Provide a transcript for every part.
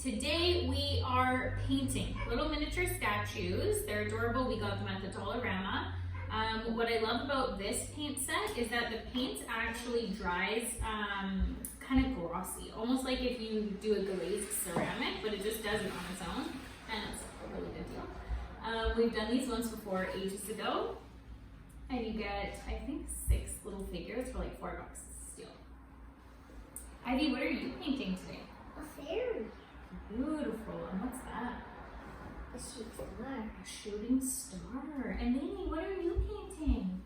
Today we are painting little miniature statues. They're adorable. We got them at the Dollarama. What I love about this paint set is that the paint actually dries kind of glossy, almost like if you do a glazed ceramic, but it just does it on its own, and it's a really good deal. We've done these ones before ages ago, and you get, I think, 6 little figures for like $4 still. Ivy, what are you painting today? A fairy. Beautiful. And what's that? A shooting star. A shooting star. And Nene, what are you painting?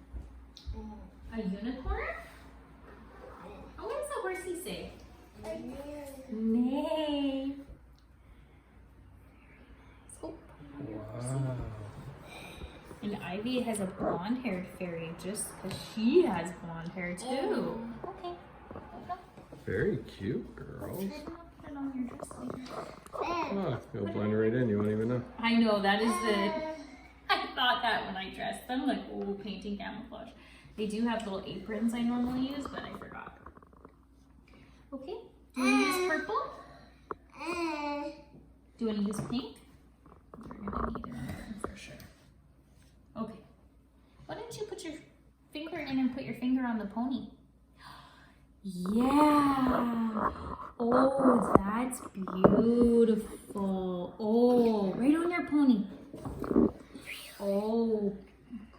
A unicorn? Oh, what does the horsey say? Nay. Oh. Wow. And Ivy has a blonde-haired fairy just because she has blonde hair too. Okay. Very cute, girls. Put it on your dress later. Oh, you'll blend right in. You won't even know. I know, that is I thought that when I dressed them, like, oh, painting camouflage. They do have little aprons I normally use, but I forgot. Okay, do you want to use purple? Do you want to use pink? We're going to need it for sure. Okay, why don't you put your finger in and put your finger on the pony? Yeah. Oh, that's beautiful. Oh, right on your pony. Oh,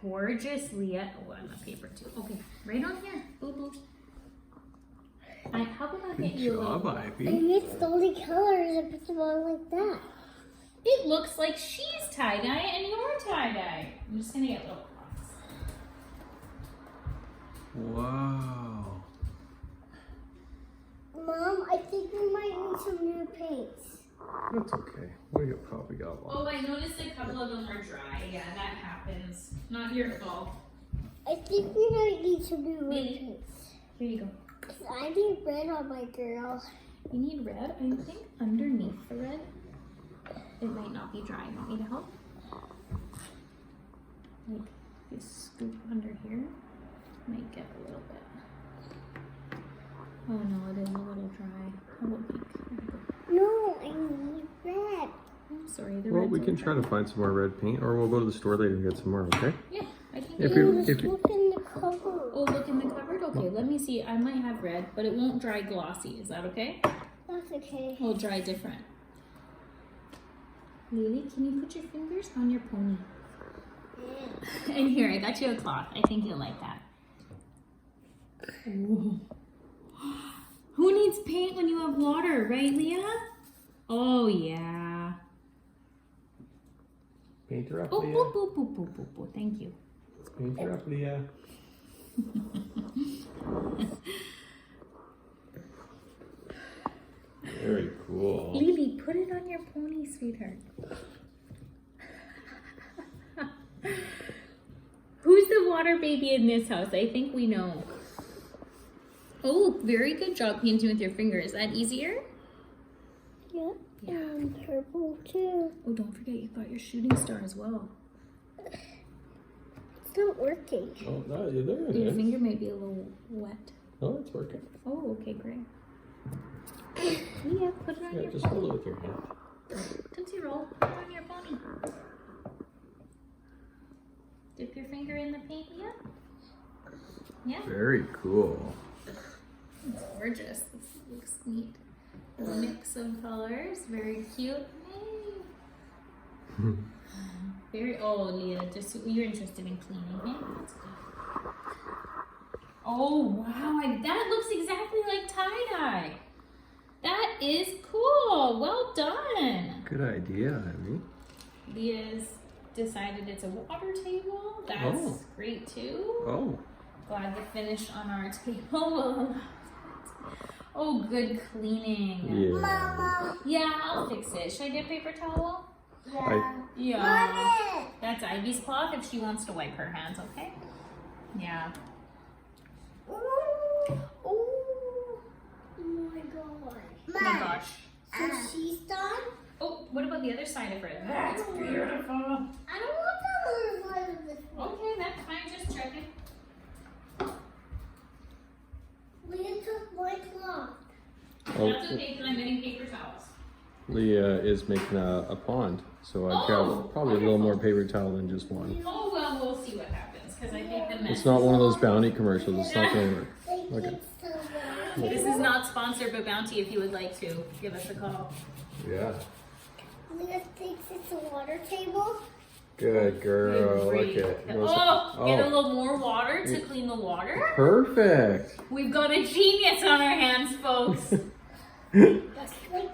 gorgeous, Leah. Oh, on the paper too. Okay, right on here. Boo boo. How about I get Good you a job, little... Ivy. I mixed all the colors and put them on like that. It looks like she's tie-dye and you're tie-dye. I'm just gonna get little cloths. Wow. Mom, I think we might need some new paints. That's okay. We probably got one. Oh, I noticed a couple of them are dry. Yeah, that happens. Not your fault. I think we might need some new red Maybe. paints. Here you go. 'Cause I need red on my girl. You need red, I think, underneath the red. It might not be dry. Want me to help? Like, if you scoop under here, might get a little bit. Oh no, it is a little dry. How about pink? No, I need red. I'm sorry, the Well, red's we can all try to find some more red paint, or we'll go to the store later and get some more, okay? Yeah, I can If get you- you. Just look in the cover. Oh, look in the cupboard? Okay, let me see. I might have red, but it won't dry glossy. Is that okay? That's okay. It'll dry different. Lily, can you put your fingers on your pony? Yeah. And here, I got you a cloth. I think you'll like that. Ooh. Who needs paint when you have water, right, Leah? Oh, yeah. Paint her up, Oh, Leah. boop, boop, boop, boop, boop, boop. Thank you. Paint her up, Leah. Very cool. Lily, put it on your pony, sweetheart. Who's the water baby in this house? I think we know. Oh, very good job painting with your finger. Is that easier? Yeah. Yeah. And purple too. Oh, don't forget you've got your shooting star as well. It's not working. Oh, no, you're there. It Your is. finger may be a little wet. Oh, it's working. Oh, okay, great. Yeah, put it on Yeah, your just hold it with your hand. Tootsie Roll. Put it on your pony. Dip your finger in the paint, yeah? Yeah? Very cool. It's gorgeous. This looks neat. A mix of colors. Very cute. Hey. Very, oh, Leah, just, you're interested in cleaning, hey? That's good. Oh, wow. That looks exactly like tie-dye. That is cool. Well done. Good idea, Ivy. Leah's decided it's a water table. That's Oh. great too. Oh, Glad to finish on our table. Oh, good cleaning. yeah. Mama. Yeah, I'll fix it. Should I get paper towel? Yeah. Yeah. Mommy. That's Ivy's cloth if she wants to wipe her hands, okay? Yeah. Ooh. Ooh. Oh my god. Oh my gosh. So she's done? Oh, what about the other side of her? That's beautiful. I don't want the other side of this one. Okay, that's fine. Just checking. We took my cloth. Oh, That's okay because I'm getting paper towels. Leah is making a pond, so I've Oh, got probably a little more paper towel than just one. Oh, well, we'll see what happens, because I think the mess. It's not one of those Bounty commercials. It's not going to work. Think Okay. it's the water This is not sponsored by Bounty. If you would like to, give us a call. Yeah. Leah thinks it's a water table. Good girl. Look Great. at it. Oh, get a little more water to clean the water. Perfect. We've got a genius on our hands, folks. Just like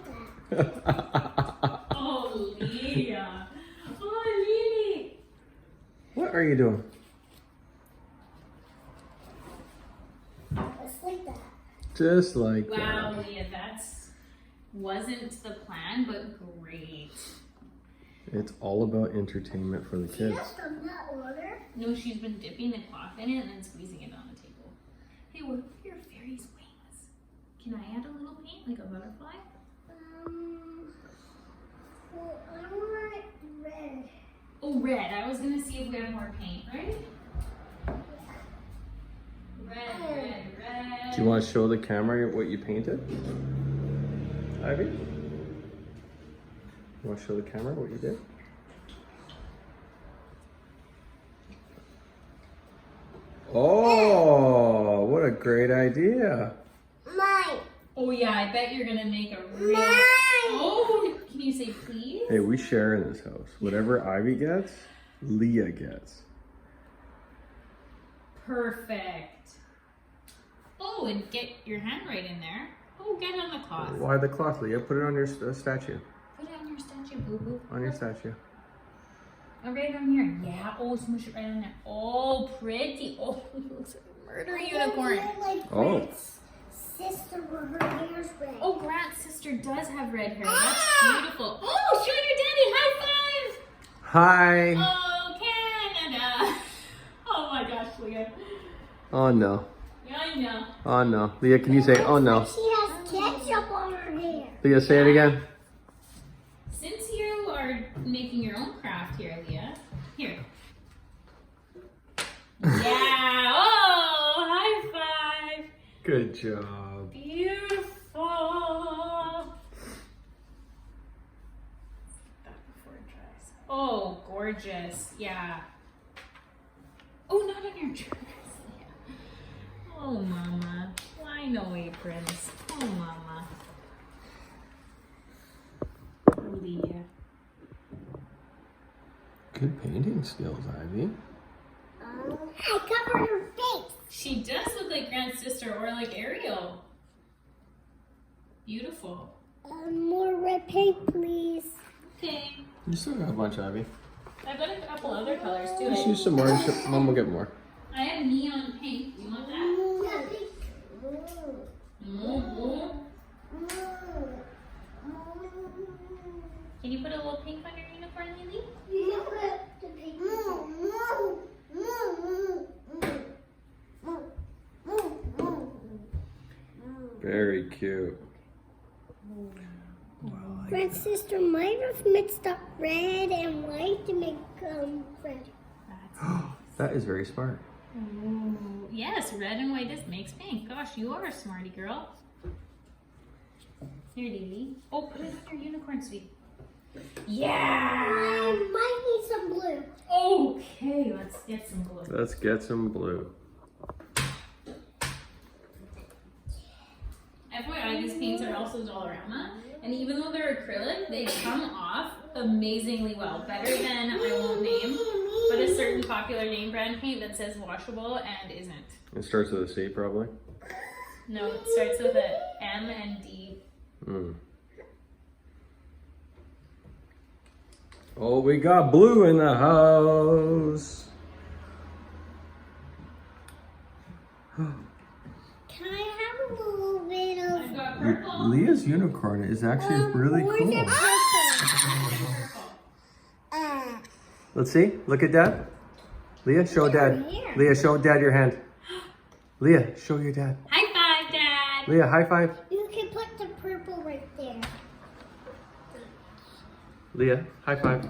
that. Oh, Leah. Oh, Lily. What are you doing? Just like that. Just like Wow, that. Leah, wasn't the plan, but great. It's all about entertainment for the kids. Just from that water. No, she's been dipping the cloth in it and then squeezing it on the table. Hey, what are your fairy's wings? Can I add a little paint, like a butterfly? Well, I want red. Oh, red. I was gonna see if we have more paint, right? Red. Do you want to show the camera what you painted? Ivy? You want to show the camera what you did? Oh, what a great idea. Mine. Oh yeah, I bet you're gonna make a real. Mine. Oh, can you say please? Hey, we share in this house. Whatever Ivy gets, Leah gets. Perfect. Oh, and get your hand right in there. Oh, get on the cloth. Why the cloth, Leah? Put it on your statue. Put it on your statue, boo boo. On your statue. Oh, right on here. Yeah. Oh, smush it right on there. Oh, pretty. Oh, it looks like a murder unicorn. Like Oh. Grant's sister where her hair's red. Oh, Grant's sister does have red hair. That's beautiful. Oh, show your daddy. High Hi. five. Oh, Canada. Oh my gosh, Leah. Oh no. Yeah, I know. Oh no. Leah, can you say, oh no? She has ketchup on her hair. Leah, say it again. Since you are making your own craft here, Leah, here. Yeah. Oh, high five. Good job. Beautiful. That before it dries. Oh, gorgeous. Yeah. Oh, not on your dress. Yeah. Oh, mama. Why no aprons? Oh, mama. Leah. Good painting skills, Ivy. I covered her face. She does look like Grant's sister or like Ariel. Beautiful. More red paint, please. Okay. You still got a bunch, Ivy. I've got a couple other colors too. Just use some more. Mom will get more. I have neon pink. Do you want that? Mm-hmm. Can you put a little pink on your unicorn, Lily? Very cute. Grant's sister might have mixed up red and white to make red. That is very smart. Ooh. Yes, red and white makes pink. Gosh, you are a smarty girl. Here, Lily. Oh, put it on your unicorn, sweet. Yeah. I might need some blue. Okay, let's get some blue. Let's get some blue. FYI, these paints are also Dollarama, and even though they're acrylic, they come off amazingly well. Better than I won't name, but a certain popular name brand paint that says washable and isn't. It starts with a C, probably. No, it starts with a M and D. Oh, we got blue in the house. Can I have a little bit of I've got purple. Leah's unicorn is actually really or is it cool. purple? Let's see. Look at Dad. Leah, show Dad. Leah, show Dad your hand. Leah, show your dad. High five, Dad. Leah, high five. You can put the purple right there. Leah, high five.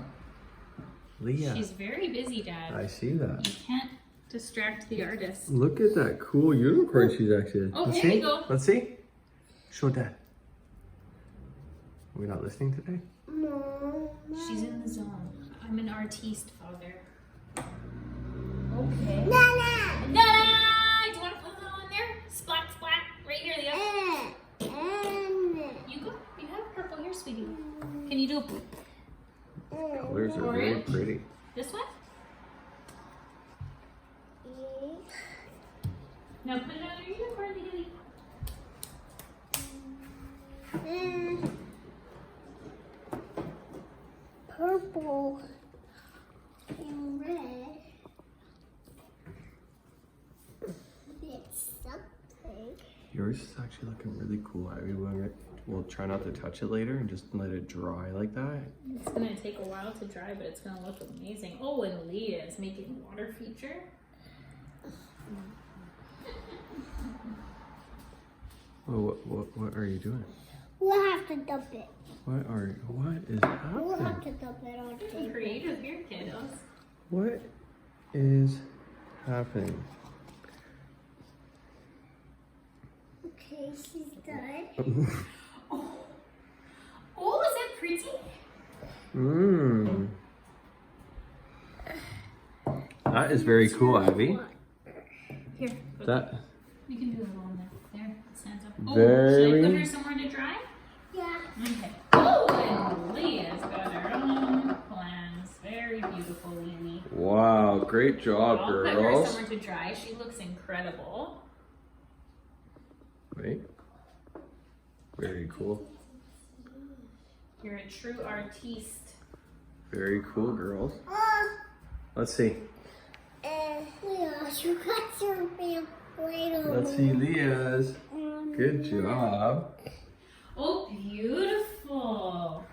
Leah. She's very busy, Dad. I see that. You can't distract the artist. Look at that cool unicorn she's actually. Oh, Let's here see. we go. Let's see. Show Dad. Are we not listening today? No. She's in the zone. I'm an artiste, father. Okay. Nana. Nana! Do you want to put that on there? Splat, splat. Right here, Leah. You go. You have purple here, sweetie. Can you do a Colors are very Orange? pretty. this one? Now put it on your unicorn, Lily. Purple and red. It's something. Yours is actually looking really cool, Ivy. We'll try not to touch it later and just let it dry like that. It's gonna take a while to dry, but it's gonna look amazing. Oh, and Leah is making water feature. Oh, what are you doing? We'll have to dump it. What is We'll have happening? to dump it on the Be table. creative here, kiddos. What is happening? Okay, she's done. Oh, is that pretty? Mmm. That is very cool, Ivy. Here, That you can do it on there. There, it stands up. Oh, Very- should I put her somewhere to dry? Yeah. Okay. Oh, and Leah's got her own plans. Very beautiful, Lily. wow, great job, I'll put her girls. somewhere to dry. She looks incredible. Wait. Very cool. You're a true artiste. Very cool, girls. Let's see. Yeah, you got your big plate on. Let's see Leah's. Good job. Oh, beautiful.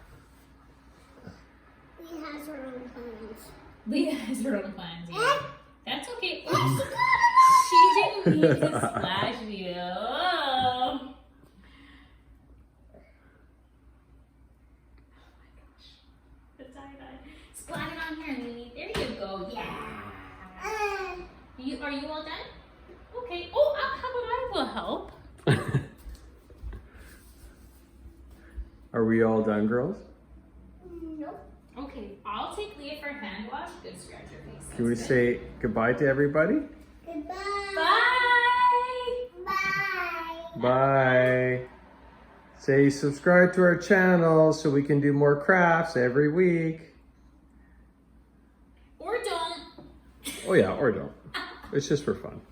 He has her own plans. Leah has her own plans. Yeah. Eh? That's okay. Oops. She didn't mean to splash you. Oh. The tie-dye. Splat it on here, Lily. There you go. Yeah. Are you all done? Okay. Oh, how about I will help? Are we all done, girls? Nope. Okay, I'll take Leah for hand wash. Good scratch your face. Can we That's good. say goodbye to everybody? Goodbye. Bye. Bye. Bye. Say subscribe to our channel so we can do more crafts every week. Or don't. Oh yeah, or don't. It's just for fun.